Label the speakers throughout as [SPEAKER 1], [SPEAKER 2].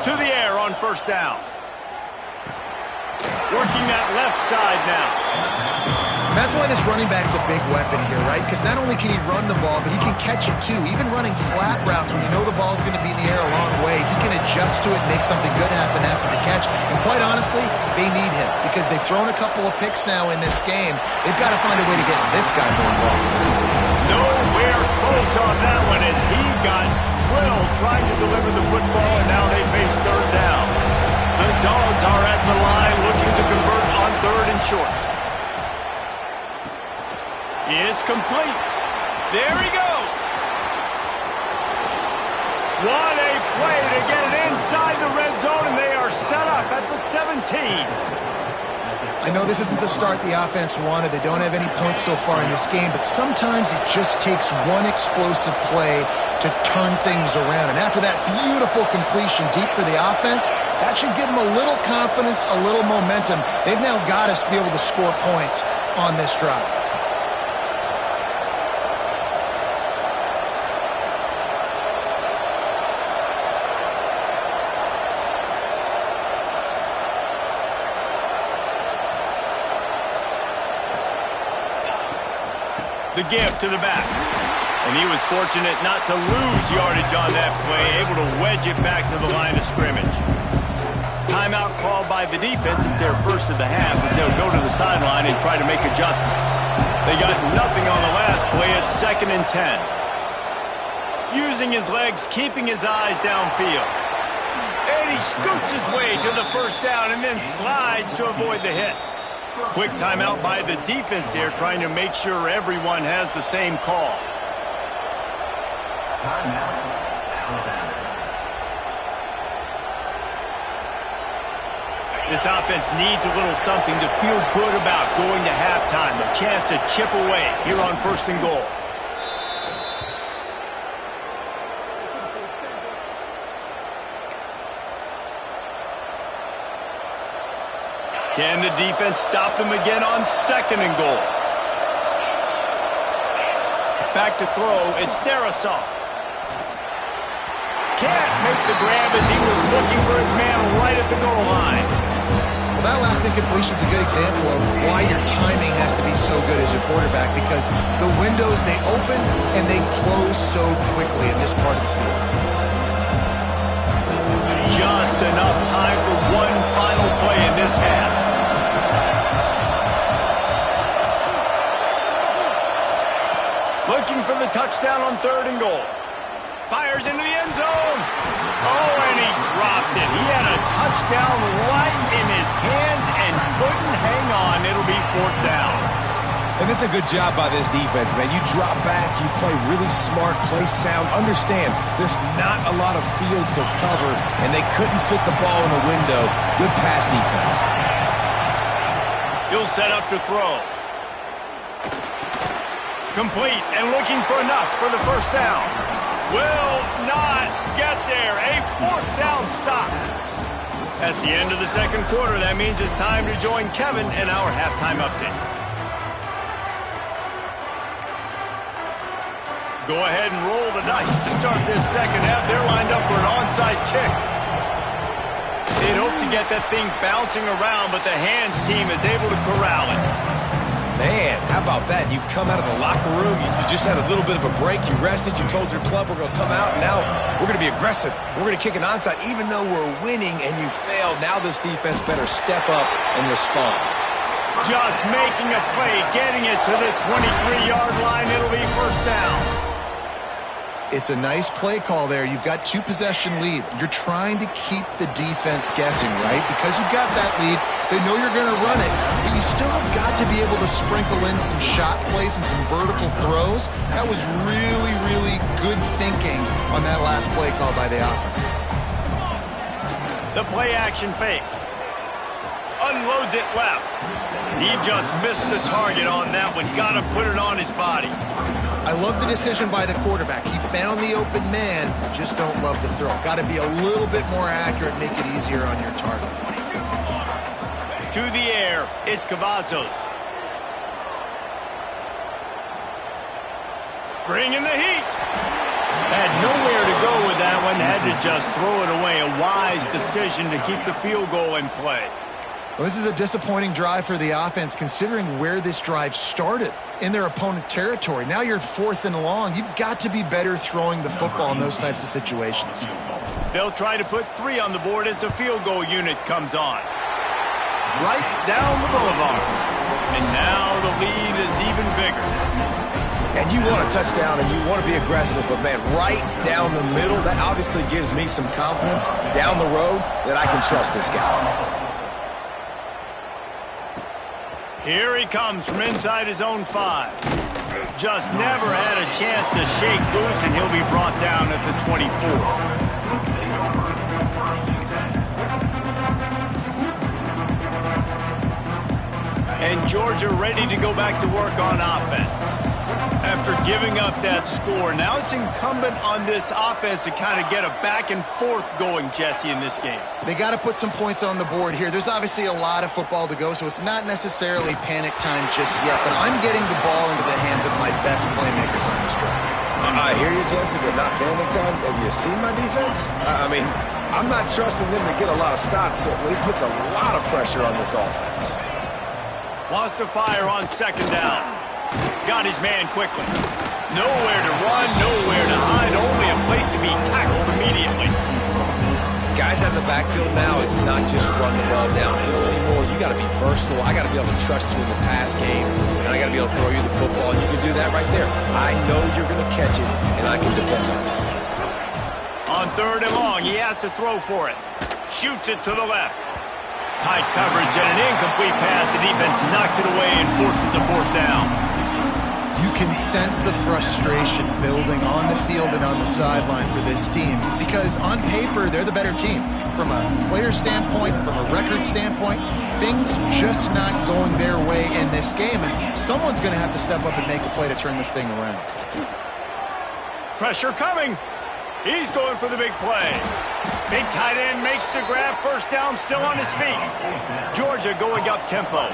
[SPEAKER 1] To the air on first down. Working that left side now.
[SPEAKER 2] That's why this running back's a big weapon here, right? Because not only can he run the ball, but he can catch it too. Even running flat routes when you know the ball's going to be in the air a long way, he can adjust to it and make something good happen after the catch. And quite honestly, they need him because they've thrown a couple of picks now in this game. They've got to find a way to get this guy more involved.
[SPEAKER 1] Nowhere close on that one as he got drilled trying to deliver the football, and now they face third down. The Dogs are at the line looking to convert on third and short. It's complete. There he goes. What a play to get it inside the red zone, and they are set up at the 17.
[SPEAKER 2] I know this isn't the start the offense wanted. They don't have any points so far in this game, but sometimes it just takes one explosive play to turn things around. And after that beautiful completion deep for the offense, that should give them a little confidence, a little momentum. They've now got us to be able to score points on this drive.
[SPEAKER 1] The give to the back. And he was fortunate not to lose yardage on that play, able to wedge it back to the line of scrimmage. Timeout called by the defense. It's their first of the half as they'll go to the sideline and try to make adjustments. They got nothing on the last play. It's 2nd and 10. Using his legs, keeping his eyes downfield. And he scoots his way to the first down and then slides to avoid the hit. Quick timeout by the defense there, trying to make sure everyone has the same call.
[SPEAKER 3] Timeout, Alabama.
[SPEAKER 1] This offense needs a little something to feel good about going to halftime. A chance to chip away here on 1st and goal. Can the defense stop them again on 2nd and goal? Back to throw, it's Darisaw. Can't make the grab as he was looking for his man right at the goal line.
[SPEAKER 2] Well, that last incompletion is a good example of why your timing has to be so good as a quarterback, because the windows, they open and they close so quickly in this part of the field.
[SPEAKER 1] Just enough time for one final play in this half. Looking for the touchdown on 3rd and goal. Fires into the end zone. Oh, and he dropped it. He had a touchdown right in his hands and couldn't hang on. It'll be 4th down.
[SPEAKER 4] And that's a good job by this defense, man. You drop back, you play really smart, play sound. Understand, there's not a lot of field to cover, and they couldn't fit the ball in the window. Good pass defense.
[SPEAKER 1] He'll set up to throw. Complete and looking for enough for the first down. Will not get there. A 4th down stop. That's the end of the 2nd quarter. That means it's time to join Kevin in our halftime update. Go ahead and roll the dice to start this 2nd half. They're lined up for an onside kick. They'd hope to get that thing bouncing around, but the hands team is able to corral it.
[SPEAKER 4] Man, how about that? You come out of the locker room, you just had a little bit of a break, you rested, you told your club we're going to come out, and now we're going to be aggressive. We're going to kick an onside. Even though we're winning and you failed, now this defense better step up and respond.
[SPEAKER 1] Just making a play, getting it to the 23-yard line. It'll be 1st down.
[SPEAKER 2] It's a nice play call there. You've got 2-possession lead. You're trying to keep the defense guessing, right? Because you've got that lead, they know you're going to run it, but you still have got to be able to sprinkle in some shot plays and some vertical throws. That was really, really good thinking on that last play call by the offense.
[SPEAKER 1] The play action fake. Unloads it left. He just missed the target on that one. Got to put it on his body.
[SPEAKER 2] I love the decision by the quarterback. He found the open man, just don't love the throw. Got to be a little bit more accurate, make it easier on your target.
[SPEAKER 1] To the air, it's Cavazos. Bringing the heat. Had nowhere to go with that one, had to just throw it away. A wise decision to keep the field goal in play.
[SPEAKER 2] Well, this is a disappointing drive for the offense, considering where this drive started, in their opponent territory. Now you're 4th and long. You've got to be better throwing the football in those types of situations.
[SPEAKER 1] They'll try to put 3 on the board as the field goal unit comes on. Right down the boulevard. And now the lead is even bigger.
[SPEAKER 4] And you want a touchdown and you want to be aggressive, but man, right down the middle, that obviously gives me some confidence down the road that I can trust this guy.
[SPEAKER 1] Here he comes from inside his own 5. Just never had a chance to shake loose, and he'll be brought down at the 24. And Georgia ready to go back to work on offense. After giving up that score, now it's incumbent on this offense to kind of get a back and forth going, Jesse, in this game.
[SPEAKER 2] They got to put some points on the board here. There's obviously a lot of football to go, so it's not necessarily panic time just yet, but I'm getting the ball into the hands of my best playmakers on this drive.
[SPEAKER 4] I hear you, Jesse, but not panic time. Have you seen my defense? I mean, I'm not trusting them to get a lot of stops, so it puts a lot of pressure on this offense.
[SPEAKER 1] Wants to fire on 2nd down. Got his man quickly. Nowhere to run, nowhere to hide, only a place to be tackled immediately.
[SPEAKER 4] Guys out of the backfield now, it's not just run the ball downhill anymore. You got to be versatile. I got to be able to trust you in the pass game, and I got to be able to throw you the football, and you can do that right there. I know you're going to catch it, and I can depend on it.
[SPEAKER 1] On 3rd and long, he has to throw for it. Shoots it to the left. Tight coverage and an incomplete pass. The defense knocks it away and forces a 4th down.
[SPEAKER 2] You can sense the frustration building on the field and on the sideline for this team because on paper, they're the better team. From a player standpoint, from a record standpoint, things just not going their way in this game, and someone's going to have to step up and make a play to turn this thing around.
[SPEAKER 1] Pressure coming. He's going for the big play. Big tight end makes the grab. 1st down, still on his feet. Georgia going up tempo.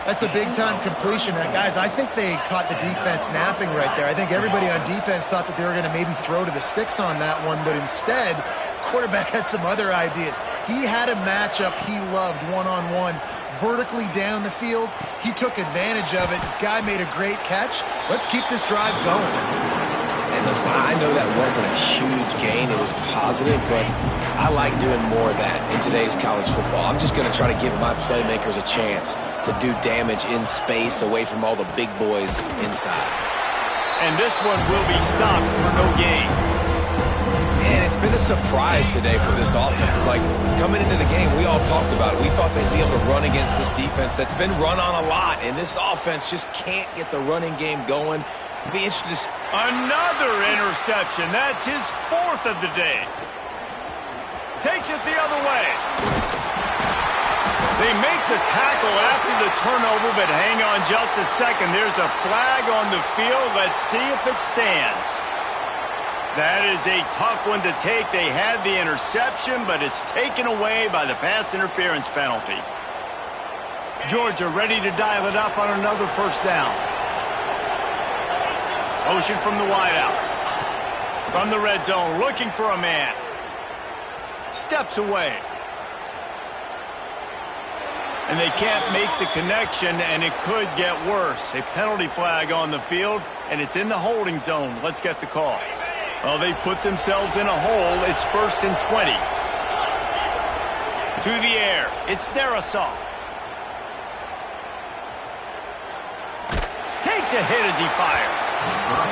[SPEAKER 2] That's a big-time completion. Guys, I think they caught the defense napping right there. I think everybody on defense thought that they were going to maybe throw to the sticks on that one, but instead, quarterback had some other ideas. He had a matchup he loved one-on-one, vertically down the field. He took advantage of it. This guy made a great catch. Let's keep this drive going.
[SPEAKER 4] And listen, I know that wasn't a huge gain. It was positive, but I like doing more of that in today's college football. I'm just going to try to give my playmakers a chance to do damage in space away from all the big boys inside.
[SPEAKER 1] And this one will be stopped for no gain.
[SPEAKER 4] Man, it's been a surprise today for this offense. Like, coming into the game, we all talked about it. We thought they'd be able to run against this defense that's been run on a lot, and this offense just can't get the running game going. Be interested to...
[SPEAKER 1] Another interception. That's his 4th of the day. Takes it the other way. They make the tackle after the turnover, but hang on just a second. There's a flag on the field. Let's see if it stands. That is a tough one to take. They had the interception, but it's taken away by the pass interference penalty. Georgia ready to dial it up on another 1st down. Motion from the wideout. From the red zone, looking for a man. Steps away. And they can't make the connection, and it could get worse. A penalty flag on the field, and it's in the holding zone. Let's get the call. Well, they've put themselves in a hole. It's 1st and 20. To the air. It's their assault. Takes a hit as he fires.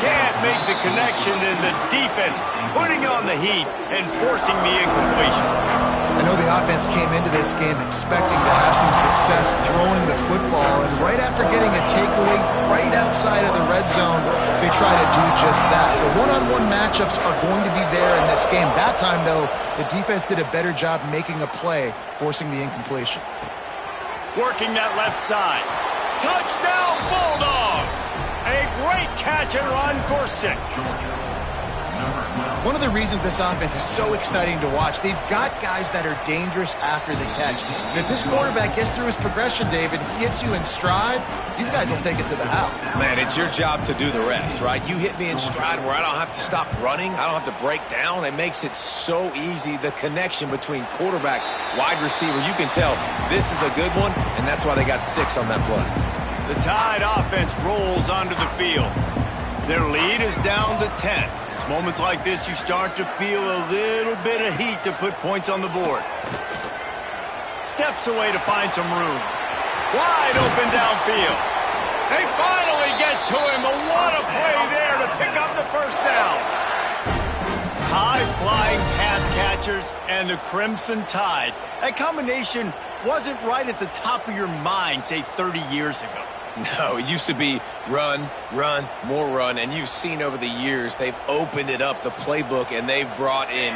[SPEAKER 1] Can't make the connection, and the defense putting on the heat and forcing the incompletion.
[SPEAKER 2] I know the offense came into this game expecting to have some success throwing the football, and right after getting a takeaway right outside of the red zone, they try to do just that. The one-on-one matchups are going to be there in this game. That time, though, the defense did a better job making a play, forcing the incompletion.
[SPEAKER 1] Working that left side. Touchdown, Bulldogs! A great catch and run for 6.
[SPEAKER 2] One of the reasons this offense is so exciting to watch, they've got guys that are dangerous after the catch. And if this quarterback gets through his progression, David, hits you in stride, these guys will take it to the house.
[SPEAKER 4] Man, it's your job to do the rest, right? You hit me in stride where I don't have to stop running. I don't have to break down. It makes it so easy, the connection between quarterback, wide receiver. You can tell this is a good one, and that's why they got 6 on that play.
[SPEAKER 1] The Tide offense rolls onto the field. Their lead is down to 10. It's moments like this you start to feel a little bit of heat to put points on the board. Steps away to find some room. Wide open downfield. They finally get to him. But what a play there to pick up the first down. High-flying pass catchers and the Crimson Tide. That combination wasn't right at the top of your mind, say, 30 years ago.
[SPEAKER 4] No, it used to be run, run, more run, and you've seen over the years they've opened it up, the playbook, and they've brought in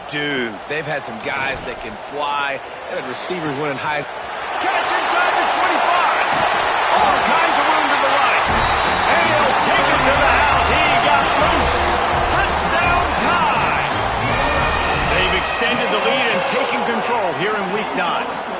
[SPEAKER 4] dudes. They've had some guys that can fly. They've had receivers winning high.
[SPEAKER 1] Catch inside the 25. All kinds of room to the right. And he'll take it to the house. He got loose. Touchdown Tide. They've extended the lead and taken control here in Week 9.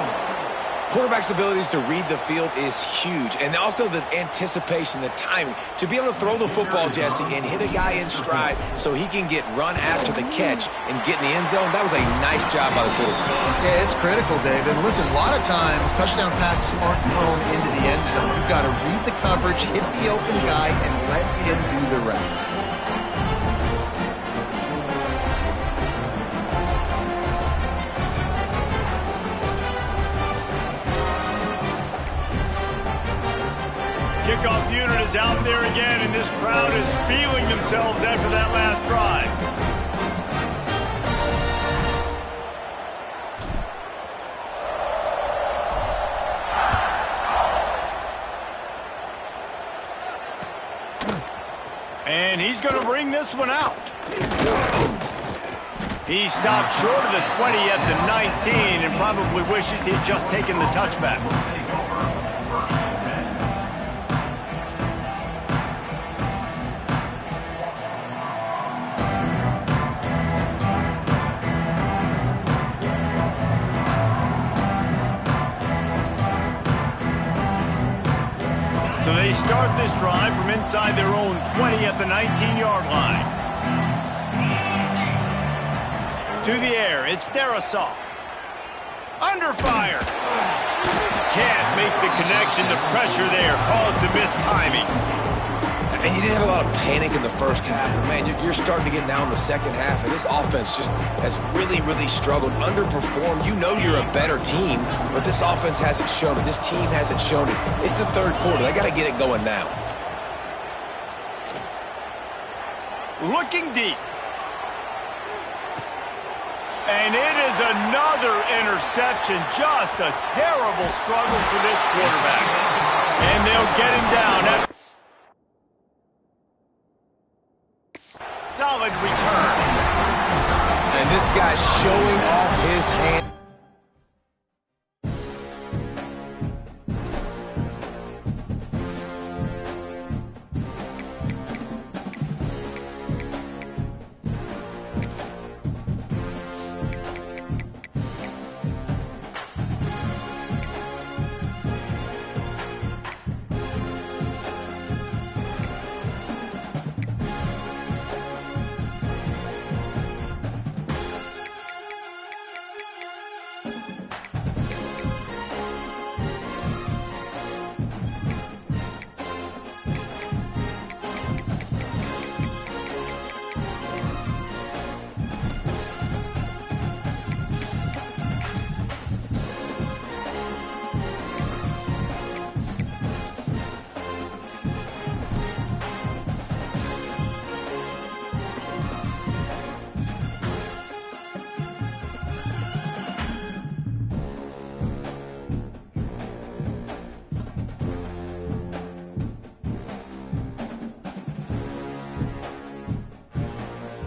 [SPEAKER 4] Quarterback's abilities to read the field is huge, and also the anticipation, the timing. To be able to throw the football, Jesse, and hit a guy in stride so he can get run after the catch and get in the end zone, that was a nice job by the quarterback.
[SPEAKER 2] Yeah, it's critical, David. Listen, a lot of times touchdown passes aren't thrown into the end zone. You've got to read the coverage, hit the open guy, and let him do the rest.
[SPEAKER 1] Kickoff unit is out there again, and this crowd is feeling themselves after that last drive. And he's going to bring this one out. He stopped short of the 20 at the 19 and probably wishes he'd just taken the touchback. So they start this drive from inside their own 20 at the 19-yard line. To the air, it's Darisaw. Under fire. Can't make the connection. The pressure there caused the missed timing.
[SPEAKER 4] And you didn't have a lot of panic in the first half. Man, you're starting to get now in the second half, and this offense just has really, really struggled, underperformed. You know you're a better team, but this offense hasn't shown it. This team hasn't shown it. It's the third quarter. They got to get it going now.
[SPEAKER 1] Looking deep. And it is another interception. Just a terrible struggle for this quarterback. And they'll get him down. Solid return.
[SPEAKER 4] And this guy's showing off his hand.